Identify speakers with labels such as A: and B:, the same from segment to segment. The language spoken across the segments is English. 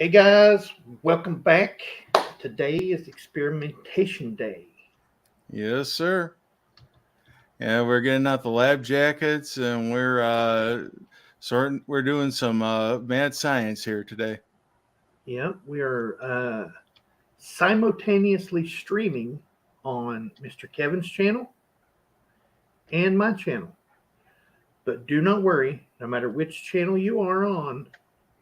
A: Hey guys, welcome back. Today is experimentation day.
B: Yes, sir. Yeah, we're getting out the lab jackets and we're doing some mad science here today.
A: Yeah, we are simultaneously streaming on Mr. Kevin's channel and my channel. But do not worry, no matter which channel you are on,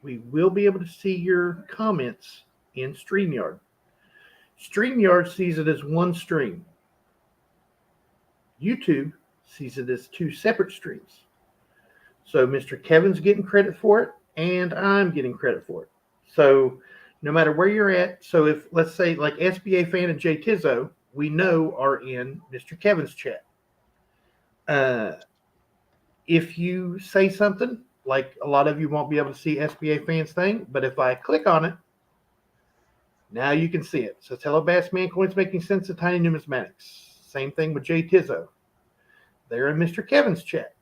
A: we will be able to see your comments in StreamYard. StreamYard sees it as one stream. YouTube sees it as two separate streams. So Mr. Kevin's getting credit for it, and I'm getting credit for it. So no matter where you're at, so if let's say like SBA fan and Jay Tizzo, we know are in Mr. Kevin's chat. Uh, if you say something, like a lot of you won't be able to see SBA fans thing, but if I click on it, now you can see it. So hello Bassman, Coins Making Sense of Tiny Numismatics. Same thing with Jay Tizzo. They're in Mr. Kevin's chat.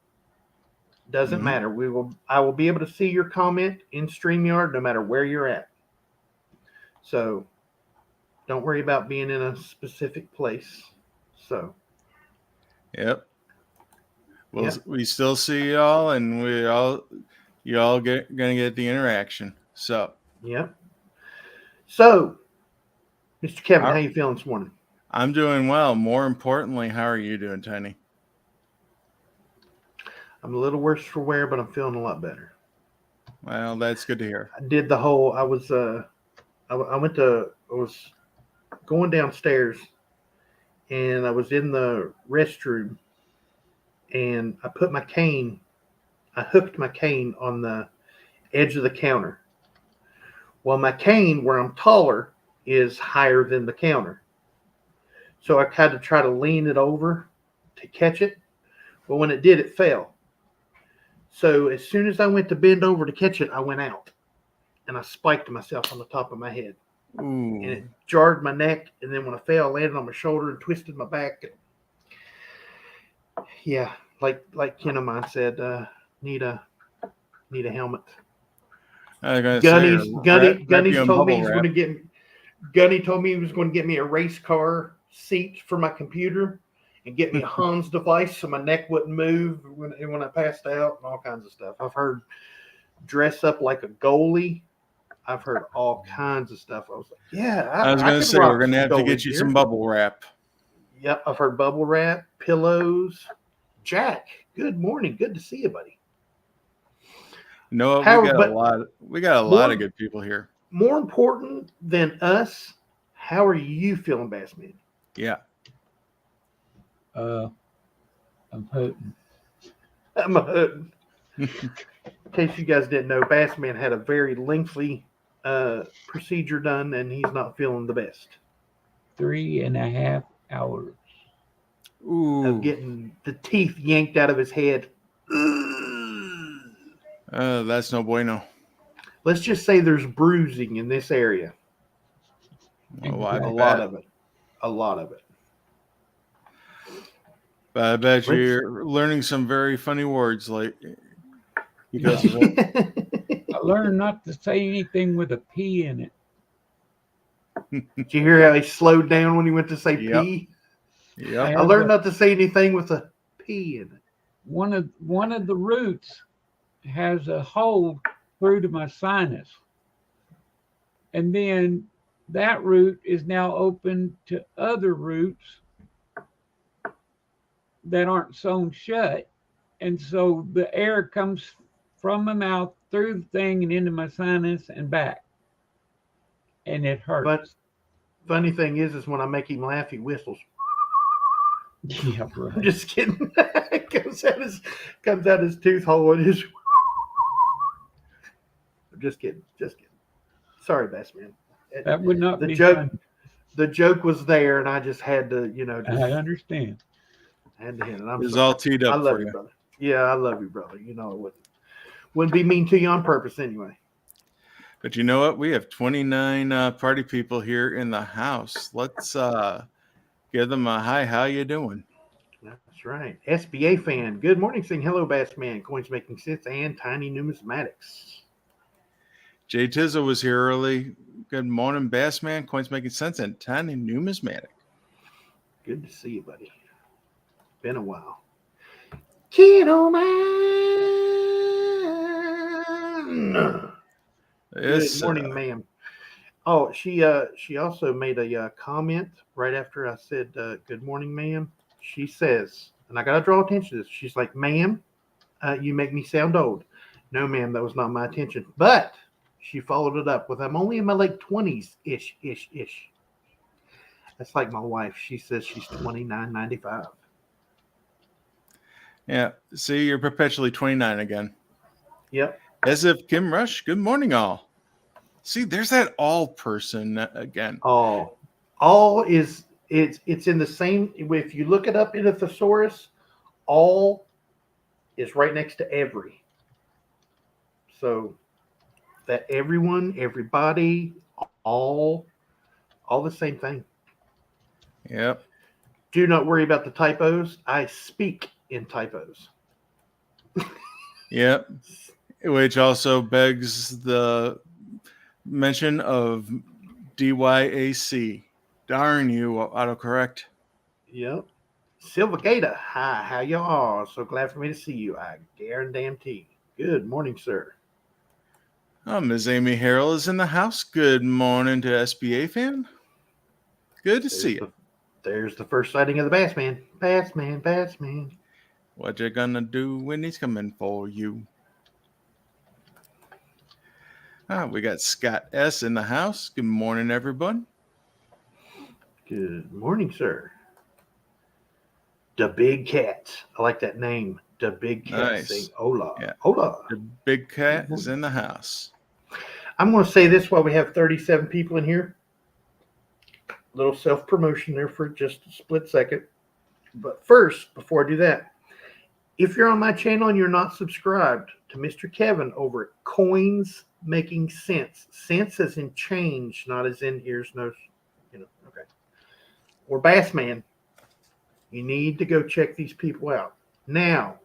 A: Doesn't matter. I will be able to see your comment in StreamYard no matter where you're at. So don't worry about being in a specific place. So
B: Yep. Well, we still see y'all, and y'all gonna get the interaction. So
A: yep. So, Mr. Kevin, how you feeling this morning?
B: I'm doing well. More importantly, how are you doing, Tiny?
A: I'm a little worse for wear, but I'm feeling a lot better.
B: Well, that's good to hear.
A: I did the whole. I was going downstairs, and I was in the restroom, and I hooked my cane on the edge of the counter. Well, my cane, where I'm taller, is higher than the counter. So I had to try to lean it over to catch it. But when it did, it fell. So as soon as I went to bend over to catch it, I went out. And I spiked myself on the top of my head.
B: Ooh.
A: And it jarred my neck. And then when I fell, I landed on my shoulder and twisted my back. Yeah, like Ken of mine said, need a helmet. Gunny's told me he's going to get. Gunny told me he was going to get me a race car seat for my computer and get me a Hans device so my neck wouldn't move when I passed out and all kinds of stuff. I've heard dress up like a goalie. I've heard all kinds of stuff. I was like, yeah.
B: I was going to say we're going to have to get you some bubble wrap.
A: Yep, I've heard bubble wrap, pillows. Jack, good morning. Good to see you, buddy.
B: No, we got a lot of good people here.
A: More important than us, how are you feeling, Bassman?
B: Yeah.
C: I'm hurting.
A: I'm hurting. In case you guys didn't know, Bassman had a very lengthy procedure done, and he's not feeling the best.
C: 3.5 hours.
B: Ooh.
A: Of getting the teeth yanked out of his head.
B: That's no bueno.
A: Let's just say there's bruising in this area.
B: Oh,
A: a lot of it.
B: But I bet you're learning some very funny words because of it.
C: I learned not to say anything with a P in it.
A: Did you hear how he slowed down when he went to say P?
B: Yep.
A: I learned not to say anything with a P in it.
C: One of the roots has a hole through to my sinus. And then that root is now open to other roots that aren't sewn shut. And so the air comes from my mouth through the thing and into my sinus and back. And it hurts.
A: But funny thing is when I make him laugh, he whistles.
C: Yeah, right.
A: I'm just kidding. It comes out his tooth hole and his. Just kidding. Sorry, Bassman.
C: That would not be
A: joke.
C: fun.
A: The joke was there, and I just had to,
C: I understand.
A: Had to hit it.
B: It was all teed up.
A: I love you, brother. Yeah, I love you, brother. You know it wouldn't be mean to you on purpose anyway.
B: But you know what? We have 29 party people here in the house. Let's give them a hi. How you doing?
A: That's right. SBA fan. Good morning. Saying hello, Bassman. Coins Making Sense and Tiny Numismatics.
B: Jay Tizzle was here early. Good morning, Bassman. Coins making sense and tiny numismatic.
A: Good to see you, buddy. Been a while. Gentleman. Good morning, ma'am. Oh, she also made a comment right after I said good morning, ma'am. She says, and I gotta draw attention to this. She's like, ma'am, you make me sound old. No, ma'am, that was not my intention. But she followed it up with, I'm only in my late 20s ish. That's like my wife. She says she's 29.95.
B: Yeah. See, you're perpetually 29 again.
A: Yep.
B: As if Kim Rush. Good morning, all. See, there's that all person again.
A: All is it's in the same. If you look it up in a thesaurus, all is right next to every. So that everyone, everybody, all the same thing.
B: Yep.
A: Do not worry about the typos. I speak in typos.
B: Yep. Which also begs the mention of DYAC. Darn you, autocorrect.
A: Yep. Silva Gata. Hi, how you are? So glad for me to see you. I guarantee. Good morning, sir.
B: Ms. Amy Harrell is in the house. Good morning to SBA fan. Good to see you.
A: There's the first sighting of the Bassman. Bassman.
B: What you gonna do when he's coming for you? We got Scott S. in the house. Good morning, everyone.
A: Good morning, sir. The Big Cat. I like that name. The Big Cat.
B: Nice.
A: Saying hola.
B: Yeah.
A: Hola.
B: The big cat is in the house.
A: I'm going to say this while we have 37 people in here. A little self-promotion there for just a split second. But first, before I do that, if you're on my channel and you're not subscribed to Mr. Kevin over at Coins Making Sense, sense as in change, not as in here's no, okay. Or Bassman, you need to go check these people out. Now,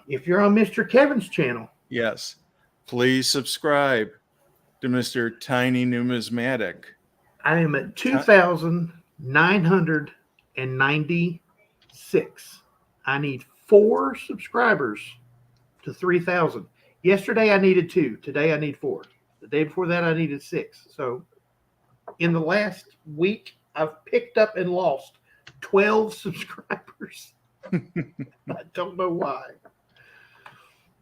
A: if you're on Mr. Kevin's channel,
B: yes, please subscribe to Mr. Tiny Numismatic.
A: I am at 2,996. I need 4 subscribers to 3,000. Yesterday I needed 2. Today I need 4. The day before that I needed 6. So in the last week I've picked up and lost 12 subscribers. I don't know why.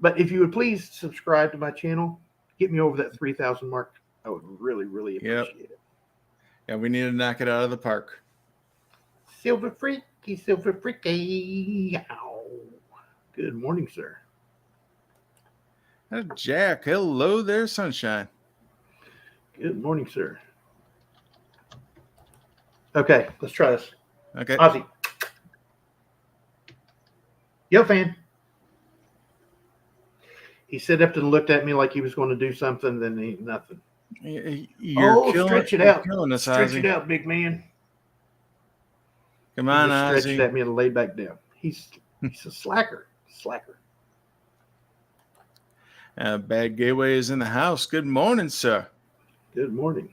A: But if you would please subscribe to my channel, get me over that 3,000 mark. I would really, really appreciate it.
B: Yeah, we need to knock it out of the park.
A: Silver freaky. Ow. Good morning, sir.
B: Jack, hello there, sunshine.
A: Good morning, sir. Okay, let's try this.
B: Okay.
A: Ozzy. Yo, fan. He sat up and looked at me like he was going to do something, then he nothing. Stretch it out. Stretch it out, big man.
B: Come on,
A: Ozzy. Stretched
B: Ozzy.
A: at me and laid back down. He's a slacker.
B: Bad Gateway is in the house. Good morning, sir.
A: Good morning.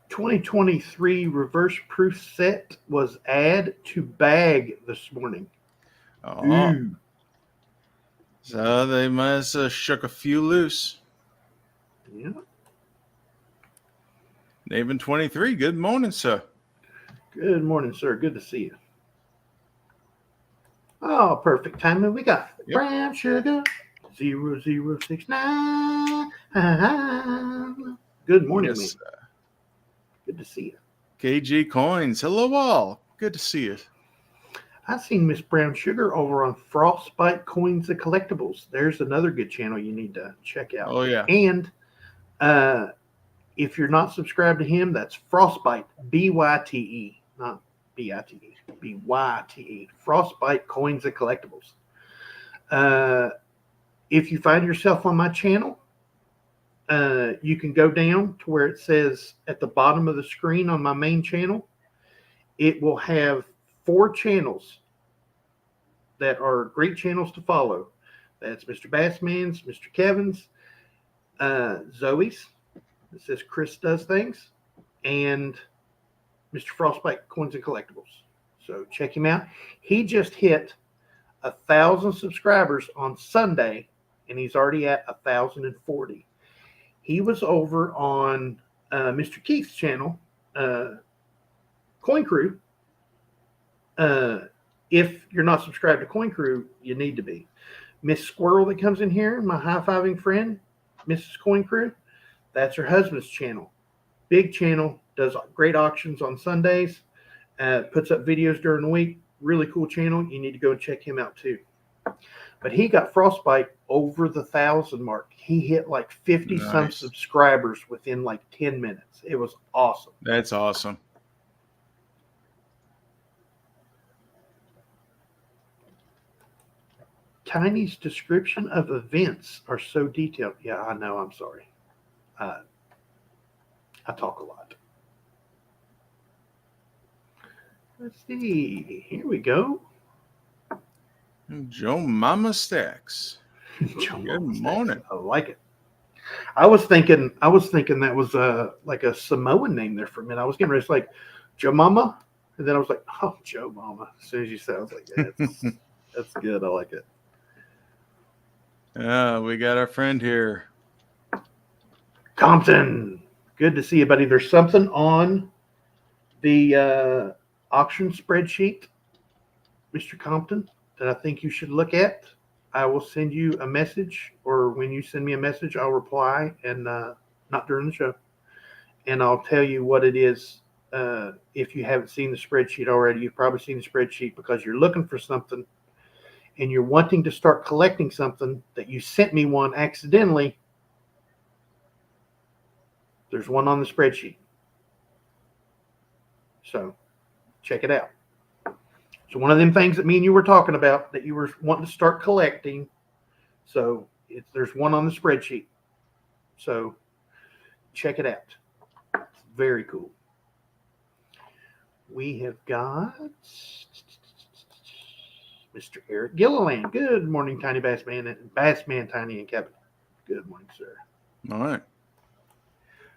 A: $2023 reverse proof set was add to bag this morning.
B: Oh.
A: Ooh.
B: So they must have shook a few loose.
A: Yeah.
B: Naven 23. Good morning, sir.
A: Good morning, sir. Good to see you. Oh, perfect timing. We got brown sugar 0069. Good morning, man. Good to see you.
B: KG Coins. Hello, all. Good to see you.
A: I seen Miss Brown Sugar over on Frostbite Coins and Collectibles. There's another good channel you need to check out.
B: Oh, yeah.
A: And if you're not subscribed to him, that's Frostbite, B-Y-T-E, not B-I-T-E, B-Y-T-E, Frostbite Coins and Collectibles. If you find yourself on my channel, you can go down to where it says at the bottom of the screen on my main channel, it will have 4 channels that are great channels to follow. That's Mr. Bassman's, Mr. Kevin's, Zoe's. It says Chris Does Things, and Mr. Frostbite Coins and Collectibles. So check him out. He just hit 1,000 subscribers on Sunday, and he's already at 1,040. He was over on Mr. Keith's channel, Coin Crew. If you're not subscribed to Coin Crew, you need to be. Miss Squirrel that comes in here, my high-fiving friend, Mrs. Coin Crew, that's her husband's channel. Big channel, does great auctions on Sundays, puts up videos during the week. Really cool channel. You need to go and check him out too. But he got Frostbite over the 1,000 mark. He hit like 50 some subscribers within like 10 minutes. It was awesome.
B: That's awesome.
A: Tiny's description of events are so detailed. Yeah, I know. I'm sorry. I talk a lot. Let's see. Here we go.
B: Joe Mama Stacks.
A: Joe
B: Good
A: Mama Stacks.
B: morning.
A: I like it. I was thinking that was like a Samoan name there for a minute. I was getting ready to say like Joe Mama, and then I was like, oh, Joe Mama. As soon as you said it, I was like, yeah, that's good. I like it.
B: We got our friend here.
A: Compton. Good to see you, buddy. There's something on the auction spreadsheet, Mr. Compton, that I think you should look at. I will send you a message, or when you send me a message, I'll reply, and not during the show. And I'll tell you what it is. If you haven't seen the spreadsheet already, you've probably seen the spreadsheet because you're looking for something and you're wanting to start collecting something that you sent me one accidentally. There's one on the spreadsheet. So check it out. So one of them things that me and you were talking about that you were wanting to start collecting. So there's one on the spreadsheet. So check it out. It's very cool. We have got Mr. Eric Gilliland. Good morning, Tiny Bassman and Bassman Tiny and Kevin. Good morning, sir.
B: All right.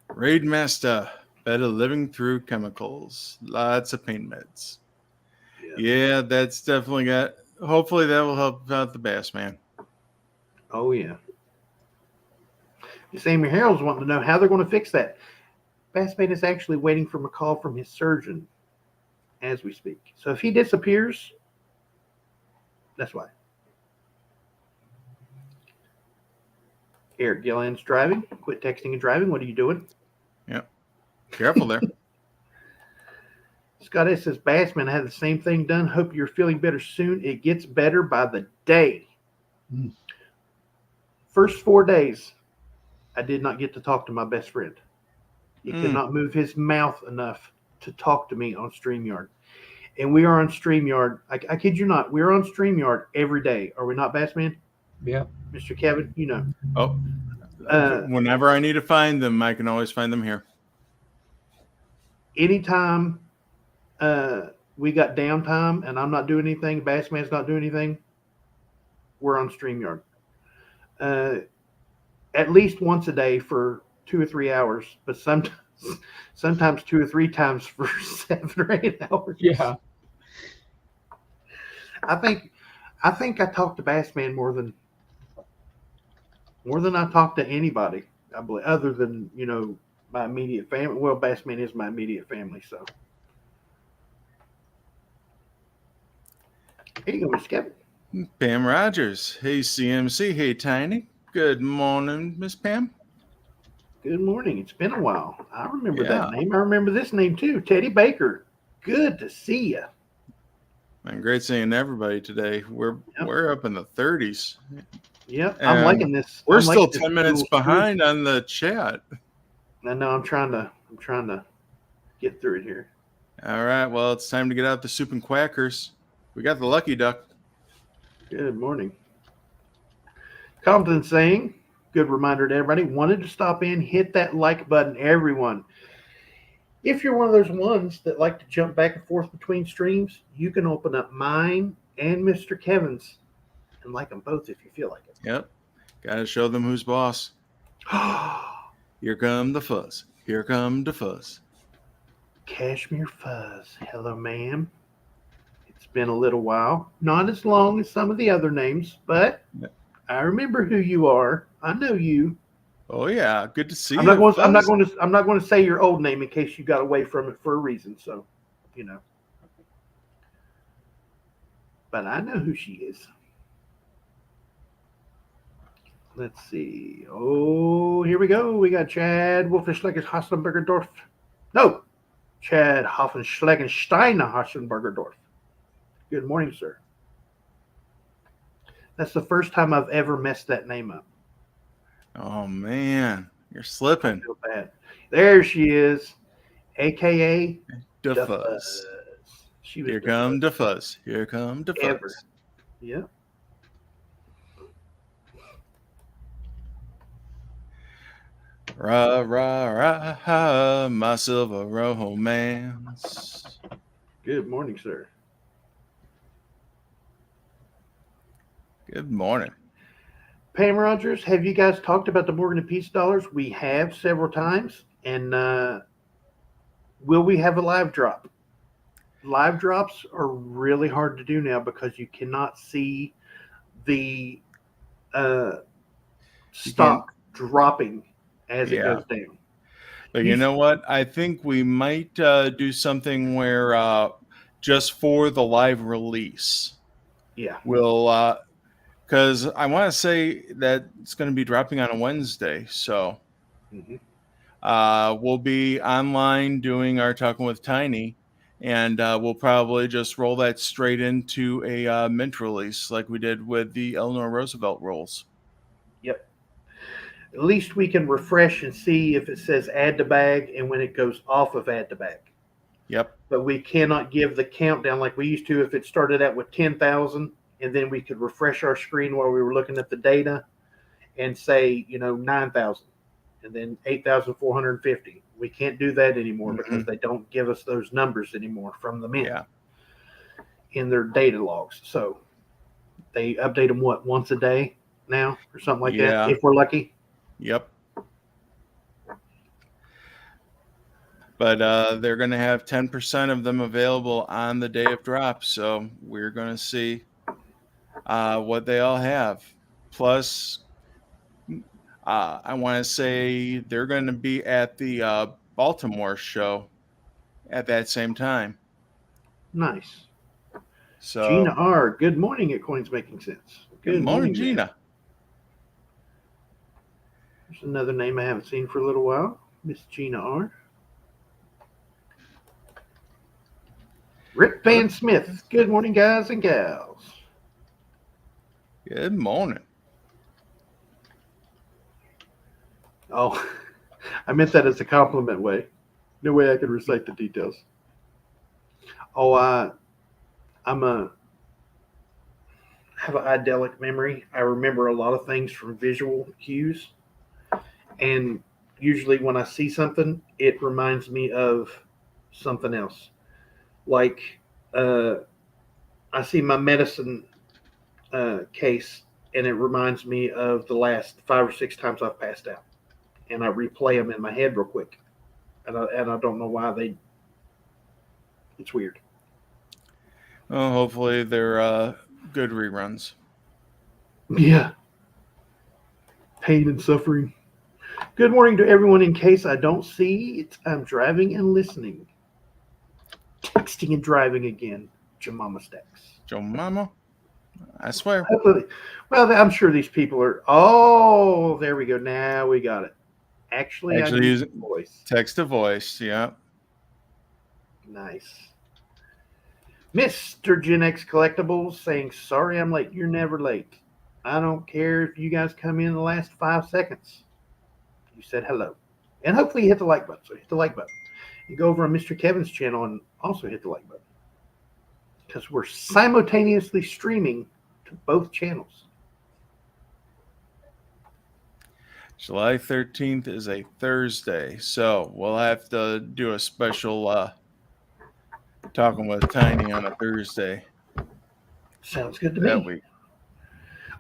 B: Raid Master, better living through chemicals. Lots of pain meds. Yeah, that's definitely got. Hopefully, that will help out the Bassman.
A: Oh yeah. Sammy Harold's wanting to know how they're going to fix that. Bassman is actually waiting for a call from his surgeon as we speak. So if he disappears, that's why. Eric Gilliland's driving. Quit texting and driving. What are you doing?
B: Yep. Careful there.
A: Scott S. says, Bassman, I had the same thing done. Hope you're feeling better soon. It gets better by the day. First 4 days, I did not get to talk to my best friend. He could not move his mouth enough to talk to me on StreamYard. And we are on StreamYard. I kid you not. We're on StreamYard every day. Are we not, Bassman?
C: Yeah.
A: Mr. Kevin, you know.
B: Oh, whenever I need to find them, I can always find them here.
A: Anytime we got downtime and I'm not doing anything, Bassman's not doing anything, we're on StreamYard. At least once a day for 2 or 3 hours, but sometimes 2 or 3 times for 7 or 8 hours.
C: Yeah.
A: I think I talk to Bassman more than I talk to anybody, I believe, other than, you know, my immediate family. Well, Bassman is my immediate family, so. Here you go, Mr. Kevin.
B: Pam Rogers. Hey, CMC. Hey, Tiny. Good morning, Miss Pam.
A: Good morning. It's been a while. I remember that name. I remember this name too. Teddy Baker. Good to see you.
B: And great seeing everybody today. We're up in the 30s.
A: Yep, I'm liking this.
B: We're still 10 minutes behind on the chat.
A: I know. I'm trying to get through it here.
B: All right. Well, it's time to get out the soup and quackers. We got the lucky duck.
A: Good morning. Compton saying, good reminder to everybody, wanted to stop in, hit that like button, everyone. If you're one of those ones that like to jump back and forth between streams, you can open up mine and Mr. Kevin's, and like them both if you feel like it.
B: Yep. Got to show them who's boss. Here come the fuzz. Here come the fuzz.
A: Cashmere Fuzz. Hello, ma'am. It's been a little while. Not as long as some of the other names, but I remember who you are. I know you.
B: Oh yeah, good to see
A: I'm
B: you.
A: not going to say your old name in case you got away from it for a reason. So, you know. But I know who she is. Let's see. Oh, here we go. We got Chad Wolfenschlecken Hassenbergerdorf. No, Chad Hoffenschleckenstein Hassenbergerdorf. Good morning, sir. That's the first time I've ever messed that name up.
B: Oh man, you're slipping.
A: I feel bad. There she is, AKA
B: The
A: the
B: fuzz.
A: Fuzz. She was
B: Here
A: the
B: come the
A: fuzz
B: fuzz. Here come the
A: ever.
B: fuzz.
A: Yeah.
B: Rah, rah, rah, my silver romance.
A: Good morning, sir.
B: Good morning.
A: Pam Rogers, have you guys talked about the Morgan and Peace dollars? We have several times. And will we have a live drop? Live drops are really hard to do now because you cannot see the stock dropping as it goes down.
B: But you know what? I think we might do something where just for the live release, we'll because I want to say that it's going to be dropping on a Wednesday, so we'll be online doing our Talking with Tiny, and we'll probably just roll that straight into a mint release like we did with the Eleanor Roosevelt rolls.
A: Yep. At least we can refresh and see if it says add to bag and when it goes off of add to bag.
B: Yep.
A: But we cannot give the countdown like we used to if it started out with 10,000 and then we could refresh our screen while we were looking at the data and say, 9,000 and then 8,450. We can't do that anymore because they don't give us those numbers anymore from the mint in their data logs. So they update them, once a day now or something like that, if we're lucky?
B: Yep. But they're going to have 10% of them available on the day of drop. So we're going to see what they all have. Plus, I want to say they're going to be at the Baltimore show at that same time.
A: Nice.
B: So
A: Gina R., good morning at Coins Making Sense.
B: Good morning, Gina.
A: There's another name I haven't seen for a little while. Miss Gina R. Rip Van Smith. Good morning, guys and gals.
B: Good morning.
A: Oh, I meant that as a compliment way. No way I could recite the details. Oh, I have an idyllic memory. I remember a lot of things from visual cues. And usually when I see something, it reminds me of something else. Like I see my medicine case, and it reminds me of the last 5 or 6 times I've passed out. And I replay them in my head real quick. And I don't know why it's weird.
B: Well, hopefully they're good reruns.
A: Yeah. Pain and suffering. Good morning to everyone. In case I don't see it, I'm driving and listening. Texting and driving again. Jemima Stacks.
B: Jemima? I swear.
A: Well, I'm sure these people are. Oh, there we go. Now we got it. Actually
B: using
A: voice.
B: Text to voice. Yeah.
A: Nice. Mr. Gen X Collectibles saying, sorry I'm late. You're never late. I don't care if you guys come in the last 5 seconds. You said hello. And hopefully you hit the like button. So hit the like button. You go over on Mr. Kevin's channel and also hit the like button. Because we're simultaneously streaming to both channels.
B: July 13th is a Thursday, so we'll have to do a special Talking with Tiny on a Thursday.
A: Sounds good to
B: that
A: me.
B: week.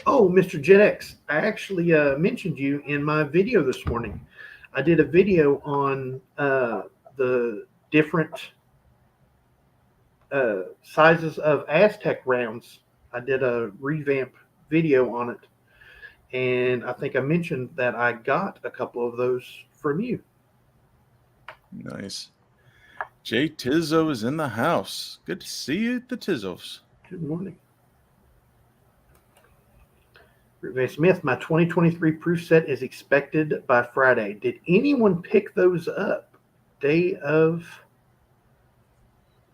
A: Oh, Mr. Jet X, I actually mentioned you in my video this morning. I did a video on the different sizes of Aztec rounds. I did a revamp video on it, and I think I mentioned that I got a couple of those from you.
B: Nice. Jay Tizzo is in the house. Good to see you at the Tizzos.
A: Good morning. Ray Smith, my 2023 proof set is expected by Friday. Did anyone pick those up? Day of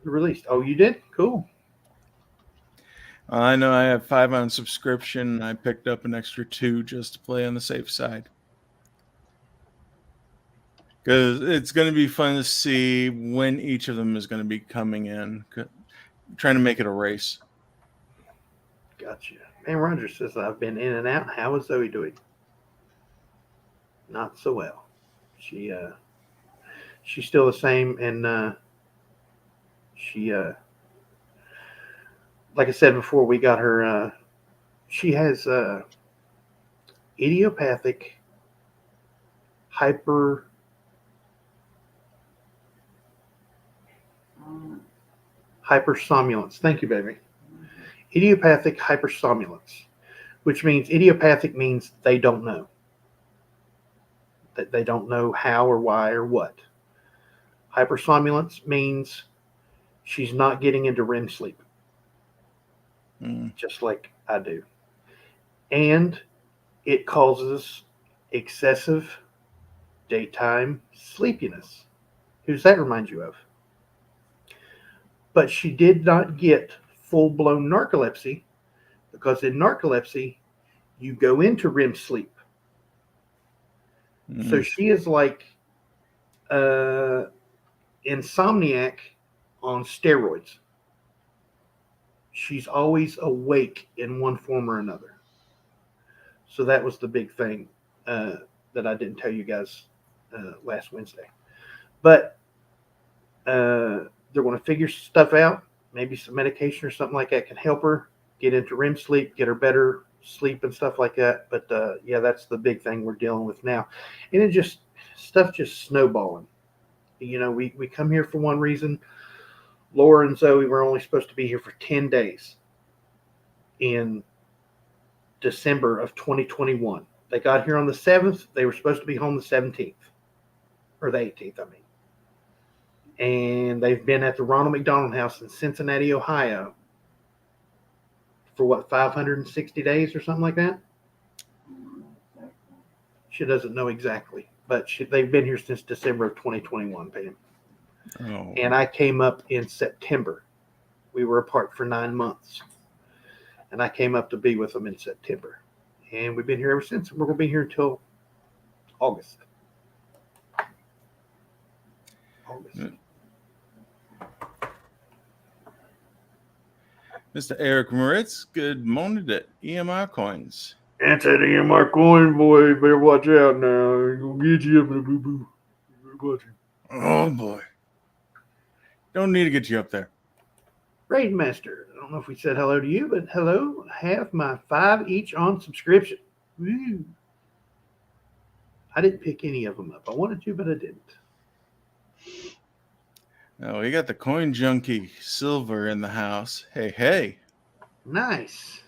A: the release. Oh, you did? Cool.
B: I know I have 5 on subscription. I picked up an extra 2 just to play on the safe side. Because it's going to be fun to see when each of them is going to be coming in. Trying to make it a race.
A: Gotcha. Man, Roger says I've been in and out. How is Zoe doing? Not so well. She's still the same, and she like I said before, we got her. She has idiopathic hypersomnolence. Thank you, baby. Idiopathic hypersomnolence, which means idiopathic means they don't know. That they don't know how or why or what. Hypersomnolence means she's not getting into REM sleep, just like I do. And it causes excessive daytime sleepiness. Who's that remind you of? But she did not get full-blown narcolepsy, because in narcolepsy, you go into REM sleep. So she is like insomniac on steroids. She's always awake in one form or another. So that was the big thing that I didn't tell you guys last Wednesday. But they're going to figure stuff out. Maybe some medication or something like that can help her get into REM sleep, get her better sleep and stuff like that. But yeah, that's the big thing we're dealing with now. And it just, stuff just snowballing. You know, we come here for one reason. Laura and Zoe were only supposed to be here for 10 days in December of 2021. They got here on the 7th. They were supposed to be home the 17th, or the 18th, I mean. And they've been at the Ronald McDonald house in Cincinnati, Ohio for what, 560 days or something like that? She doesn't know exactly, but they've been here since December of 2021, Pam.
B: Oh.
A: And I came up in September. We were apart for 9 months. And I came up to be with them in September. And we've been here ever since. We're going to be here until August.
B: Mr. Eric Moritz, good morning to EMR Coins.
A: That's that EMR coin, boy. You better watch out now. He's going to get you up in a boo-boo.
B: Oh, boy. Don't need to get you up there.
A: Raid Master. I don't know if we said hello to you, but hello. Have my 5 each on subscription. Woo. I didn't pick any of them up. I wanted to, but I didn't.
B: Oh, we got the coin junkie Silver in the house. Hey, hey.
A: Nice.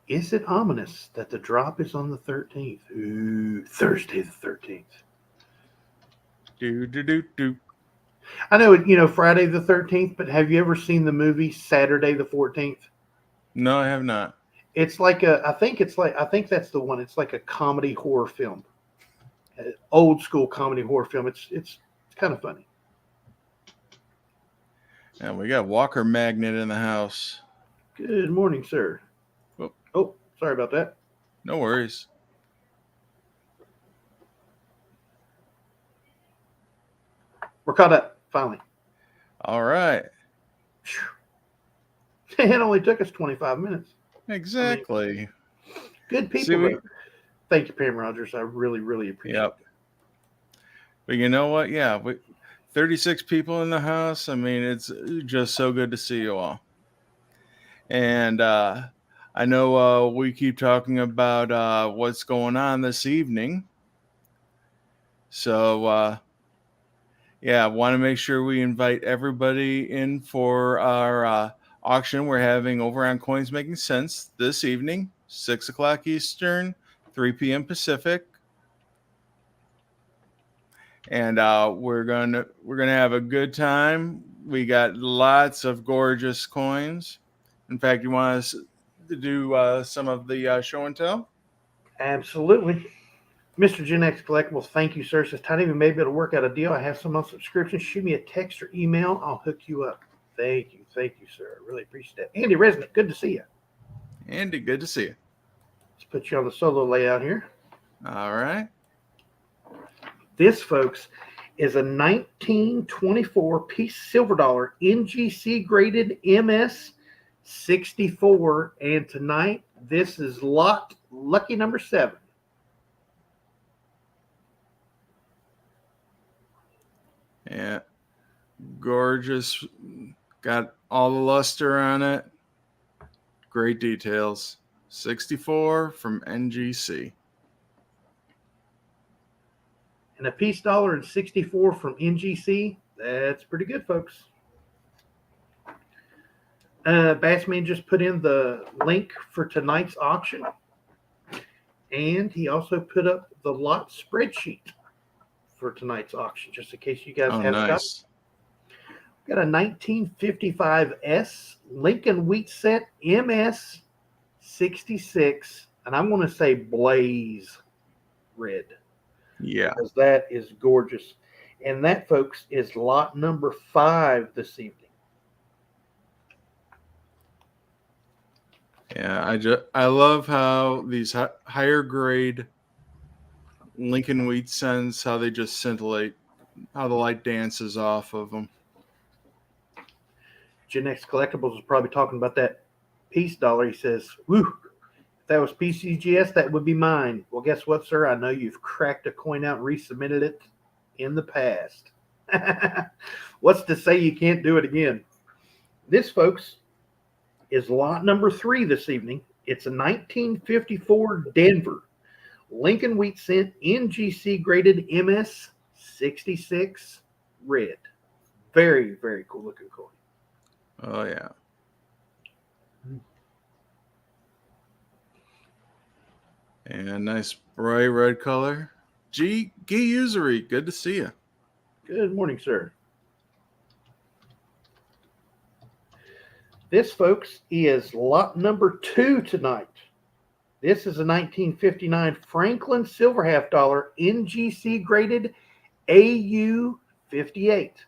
A: Is it ominous that the drop is on the 13th? Ooh, Thursday the 13th.
B: Do.
A: I know, Friday the 13th, but have you ever seen the movie Saturday the 14th?
B: No, I have not.
A: It's like I think that's the one. It's like a comedy horror film. Old school comedy horror film. It's kind of funny.
B: And we got Walker Magnet in the house.
A: Good morning, sir. Oh, sorry about that.
B: No worries.
A: We're caught up, finally.
B: All right.
A: It only took us 25 minutes.
B: Exactly.
A: I mean, good people. Thank you, Pam Rogers. I really, really appreciate it.
B: But you know what? Yeah, 36 people in the house. I mean, it's just so good to see you all. And I know we keep talking about what's going on this evening. So, yeah, I want to make sure we invite everybody in for our auction we're having over on Coins Making Sense this evening, 6 o'clock Eastern, 3 p.m. Pacific. And we're gonna have a good time. We got lots of gorgeous coins. In fact, you want us to do some of the show and tell?
A: Absolutely. Mr. Gen X Collectibles, thank you, sir. Says Tiny, we may be able to work out a deal. I have some on subscription. Shoot me a text or email. I'll hook you up. Thank you, sir. I really appreciate that. Andy Resnick, good to see you.
B: Andy, good to see you.
A: Let's put you on the solo layout here.
B: All right.
A: This, folks, is a 1924 piece silver dollar NGC graded MS 64. And tonight, this is lot lucky number 7.
B: Yeah. Gorgeous. Got all the luster on it. Great details. 64 from NGC.
A: And a piece dollar and 64 from NGC. That's pretty good, folks. Bassman just put in the link for tonight's auction. And he also put up the lot spreadsheet for tonight's auction, just in case you guys haven't
B: nice.
A: Got a 1955 S Lincoln Wheat Set MS 66. And I'm going to say blaze red.
B: Yeah.
A: Because that is gorgeous. And that, folks, is lot number 5 this evening.
B: Yeah, I love how these higher grade Lincoln Wheat Cents, how they just scintillate, how the light dances off of them.
A: Gen X Collectibles is probably talking about that piece dollar. He says, whew, if that was PCGS, that would be mine. Well, guess what, sir? I know you've cracked a coin out and resubmitted it in the past. What's to say you can't do it again? This, folks, is lot number 3 this evening. It's a 1954 Denver Lincoln Wheat Cent NGC graded MS 66 red. Very, very cool looking coin.
B: Oh, yeah. And nice bright red color. G Usury, good to see you.
A: Good morning, sir. This, folks, is lot number 2 tonight. This is a 1959 Franklin silver half dollar NGC graded AU 58.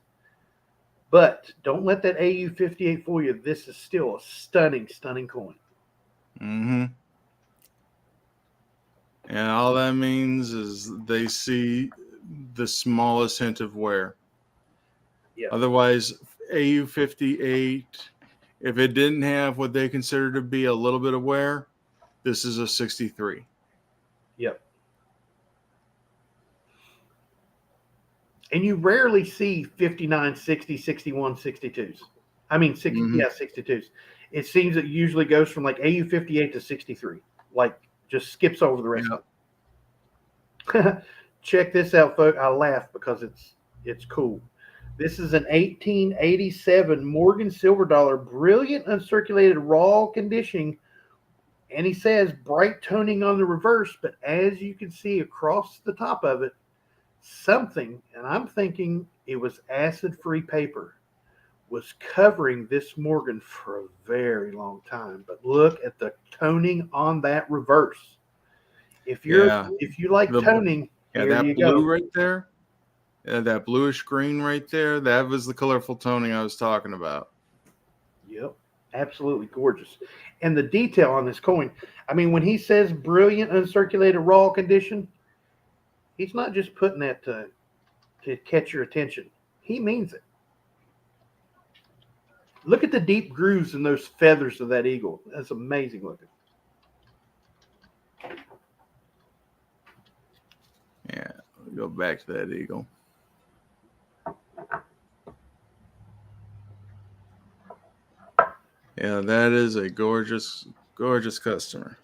A: But don't let that AU 58 fool you. This is still a stunning, stunning coin.
B: Mm-hmm. And all that means is they see the smallest hint of wear.
A: Yeah.
B: Otherwise, AU 58, if it didn't have what they consider to be a little bit of wear, this is a 63.
A: Yep. And you rarely see 59, 60, 61, 62s. I mean, 60,
B: Mm-hmm.
A: yeah, 62s. It seems it usually goes from like AU 58 to 63. Like, just skips over the rest of it. Check this out, folks. I laugh because it's cool. This is an 1887 Morgan silver dollar, brilliant uncirculated raw conditioning. And he says bright toning on the reverse, but as you can see across the top of it, something, and I'm thinking it was acid-free paper, was covering this Morgan for a very long time. But look at the toning on that reverse. If you like toning, here
B: that
A: you
B: blue
A: go.
B: right there, that bluish green right there, that was the colorful toning I was talking about.
A: Yep, absolutely gorgeous. And the detail on this coin, I mean, when he says brilliant uncirculated raw condition, he's not just putting that to catch your attention. He means it. Look at the deep grooves in those feathers of that eagle. That's amazing looking.
B: Yeah, go back to that eagle. Yeah, that is a gorgeous, gorgeous customer.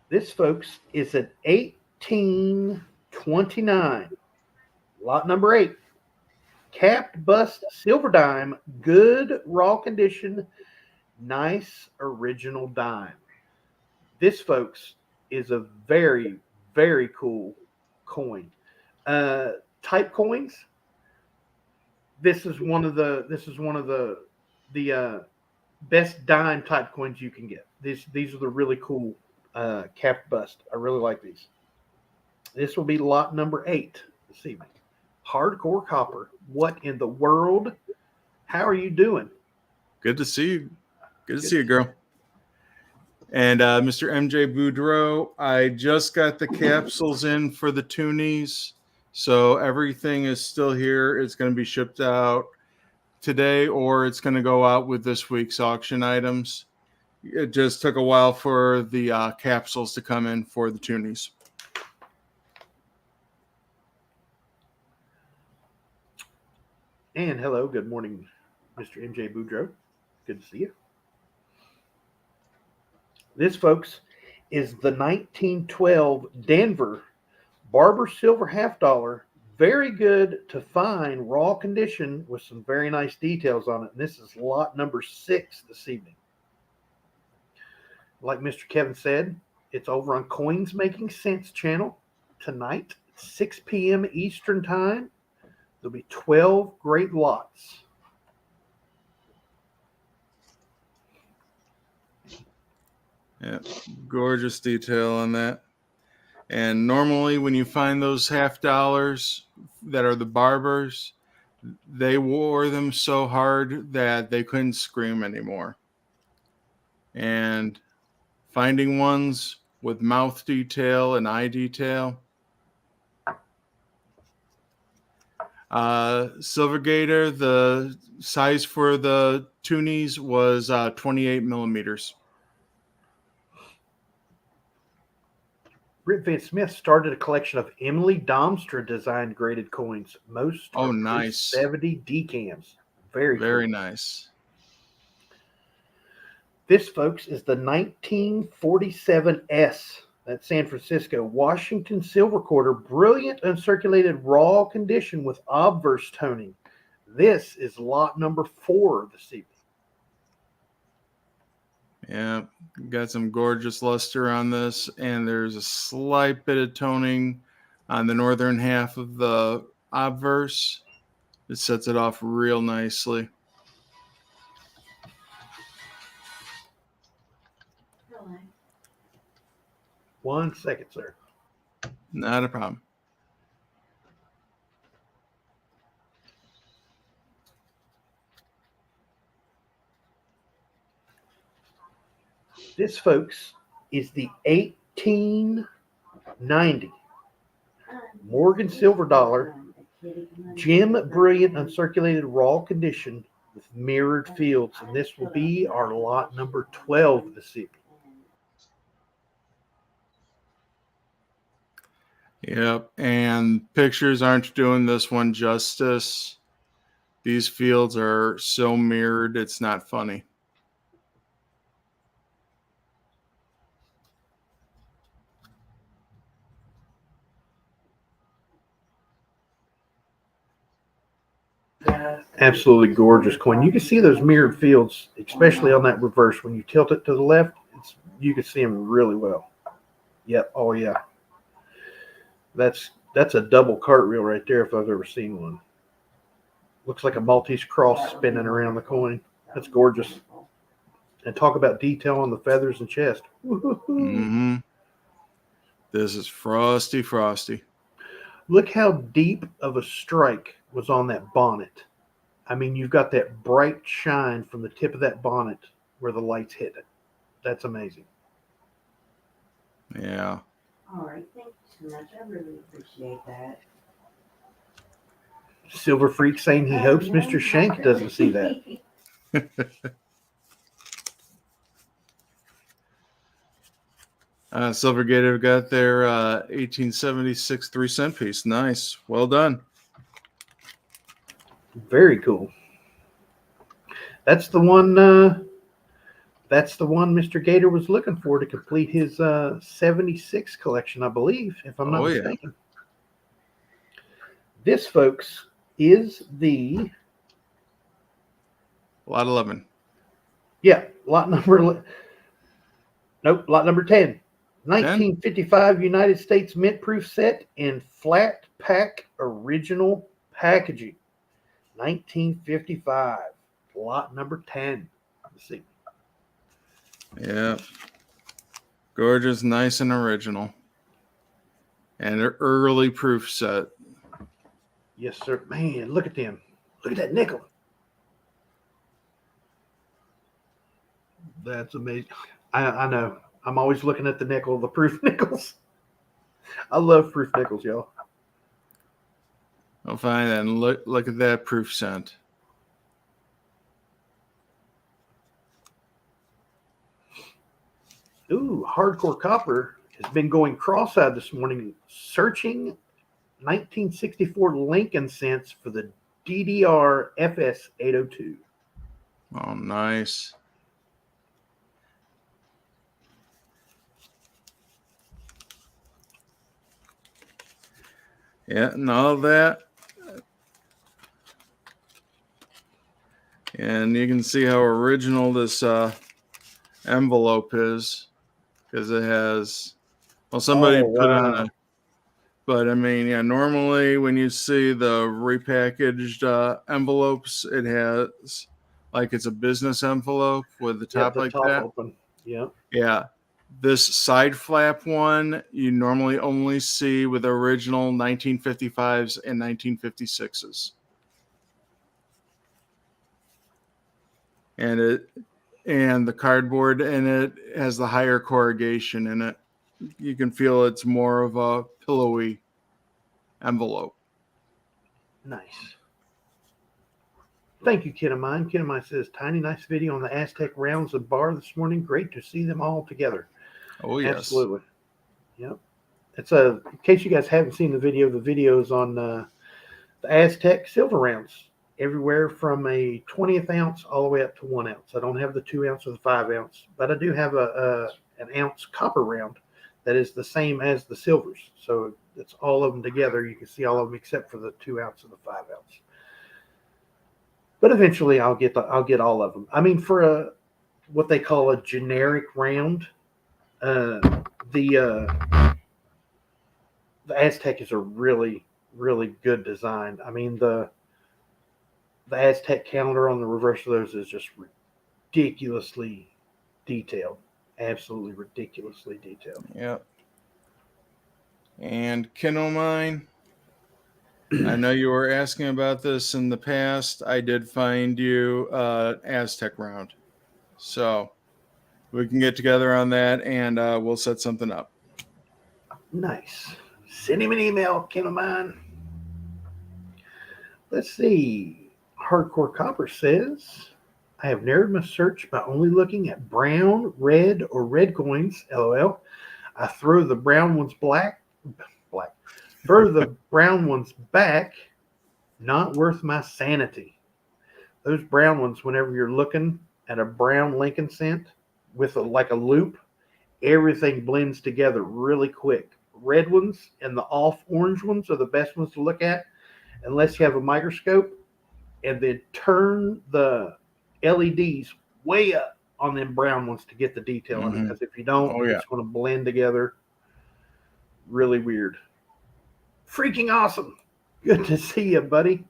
A: This, folks, is an 1829. Lot number 8. Capped bust silver dime. Good raw condition. Nice original dime. This, folks, is a very, very cool coin. Type coins. This is one of the best dime type coins you can get. These are the really cool capped bust. I really like these. This will be lot number 8 this evening. Hardcore copper. What in the world? How are you doing?
B: Good to see you. Good to see you, girl. And Mr. MJ Boudreau, I just got the capsules in for the toonies. So everything is still here. It's going to be shipped out today, or it's going to go out with this week's auction items. It just took a while for the capsules to come in for the toonies.
A: And hello, good morning, Mr. MJ Boudreau. Good to see you. This, folks, is the 1912 Denver Barber Silver half dollar. Very good to fine, raw condition with some very nice details on it. And this is lot number 6 this evening. Like Mr. Kevin said, it's over on Coins Making Sense channel tonight at 6 p.m. Eastern Time. There'll be 12 great lots.
B: Yeah, gorgeous detail on that. And normally when you find those half dollars that are the barbers, they wore them so hard that they couldn't scream anymore. And finding ones with mouth detail and eye detail. Silver Gator, the size for the toonies was 28 millimeters.
A: Britt Van Smith started a collection of Emily Domstra designed graded coins. Most
B: Oh,
A: are
B: nice.
A: 70 decams. Very
B: Very
A: cool.
B: nice.
A: This, folks, is the 1947S. That's San Francisco. Washington silver quarter. Brilliant uncirculated raw condition with obverse toning. This is lot number 4 this evening.
B: Yeah, got some gorgeous luster on this, and there's a slight bit of toning on the northern half of the obverse. It sets it off real nicely.
A: One second, sir.
B: Not a problem.
A: This, folks, is the 1890 Morgan silver dollar. Gem brilliant uncirculated raw condition with mirrored fields. And this will be our lot number 12 this evening.
B: Yep, and pictures aren't doing this one justice. These fields are so mirrored, it's not funny.
A: Absolutely gorgeous coin. You can see those mirrored fields, especially on that reverse. When you tilt it to the left, you can see them really well. Yep. Oh, yeah. That's a double cartwheel right there if I've ever seen one. Looks like a Maltese cross spinning around the coin. That's gorgeous. And talk about detail on the feathers and chest.
B: Mm-hmm. This is frosty.
A: Look how deep of a strike was on that bonnet. I mean, you've got that bright shine from the tip of that bonnet where the lights hit it. That's amazing.
B: Yeah.
D: All right, thank you so much. I really appreciate that.
A: Silver Freak saying he hopes Mr. Shank doesn't see that.
B: Silver Gator got their 1876 3-cent piece. Nice. Well done.
A: Very cool. That's the one. That's the one Mr. Gator was looking for to complete his 76 collection, I believe, if I'm not
B: Oh, yeah.
A: mistaken. This, folks, is the
B: Lot 11.
A: lot number. Nope, lot number 10. 1955 United States mint proof set in flat pack original packaging. 1955, lot number 10. Let's see.
B: Yeah. Gorgeous, nice, and original. And an early proof set.
A: Yes, sir. Man, look at them. Look at that nickel. That's amazing. I know. I'm always looking at the nickel, the proof nickels. I love proof nickels, y'all.
B: I'll find that and look at that proof scent.
A: Ooh, Hardcore Copper has been going cross-eyed this morning, searching 1964 Lincoln cents for the DDR FS 802.
B: Oh, nice. Yeah, and all that. And you can see how original this envelope is, because it has, well, somebody put on a, but I mean, yeah, normally when you see the repackaged envelopes, it has, like, it's a business envelope with the top like that.
A: Open. Yeah.
B: Yeah. This side flap one, you normally only see with original 1955s and 1956s. And the cardboard in it has the higher corrugation in it. You can feel it's more of a pillowy envelope.
A: Nice. Thank you, Kid of Mine. Kid of Mine says, tiny, nice video on the Aztec rounds of bar this morning. Great to see them all together.
B: Oh, yes.
A: Absolutely. Yep. It's in case you guys haven't seen the video is on the Aztec silver rounds, everywhere from a 20th ounce all the way up to 1 ounce. I don't have the 2 ounce or the 5 ounce, but I do have an ounce copper round that is the same as the silvers. So it's all of them together. You can see all of them except for the 2 ounce and the 5 ounce. But eventually I'll get all of them. I mean, for what they call a generic round, the Aztec is a really, really good design. I mean, the Aztec calendar on the reverse of those is just ridiculously detailed. Absolutely ridiculously detailed.
B: Yep. And Kiddo Mine, I know you were asking about this in the past. I did find you Aztec round. So we can get together on that and we'll set something up.
A: Nice. Send him an email, Kid of Mine. Let's see. Hardcore Copper says, I have narrowed my search by only looking at brown, red, or red coins. LOL. I throw the brown ones black. Throw the brown ones back. Not worth my sanity. Those brown ones, whenever you're looking at a brown Lincoln cent with like a loop, everything blends together really quick. Red ones and the off orange ones are the best ones to look at, unless you have a microscope, and then turn the LEDs way up on them brown ones to get the detail in it. Because if you don't, it's going to blend together really weird. Freaking awesome. Good to see you, buddy.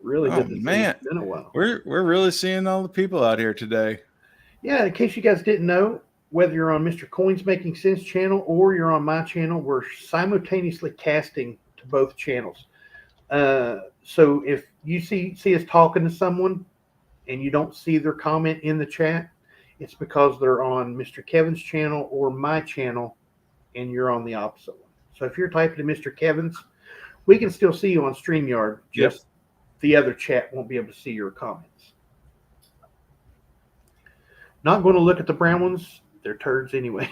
A: Really good to see you. It's been a while.
B: We're really seeing all the people out here today.
A: Yeah, in case you guys didn't know, whether you're on Mr. Coins Making Sense channel or you're on my channel, we're simultaneously casting to both channels. So if you see us talking to someone and you don't see their comment in the chat, it's because they're on Mr. Kevin's channel or my channel and you're on the opposite one. So if you're typing to Mr. Kevin's, we can still see you on StreamYard. Just the other chat won't be able to see your comments. Not going to look at the brown ones. They're turds anyways.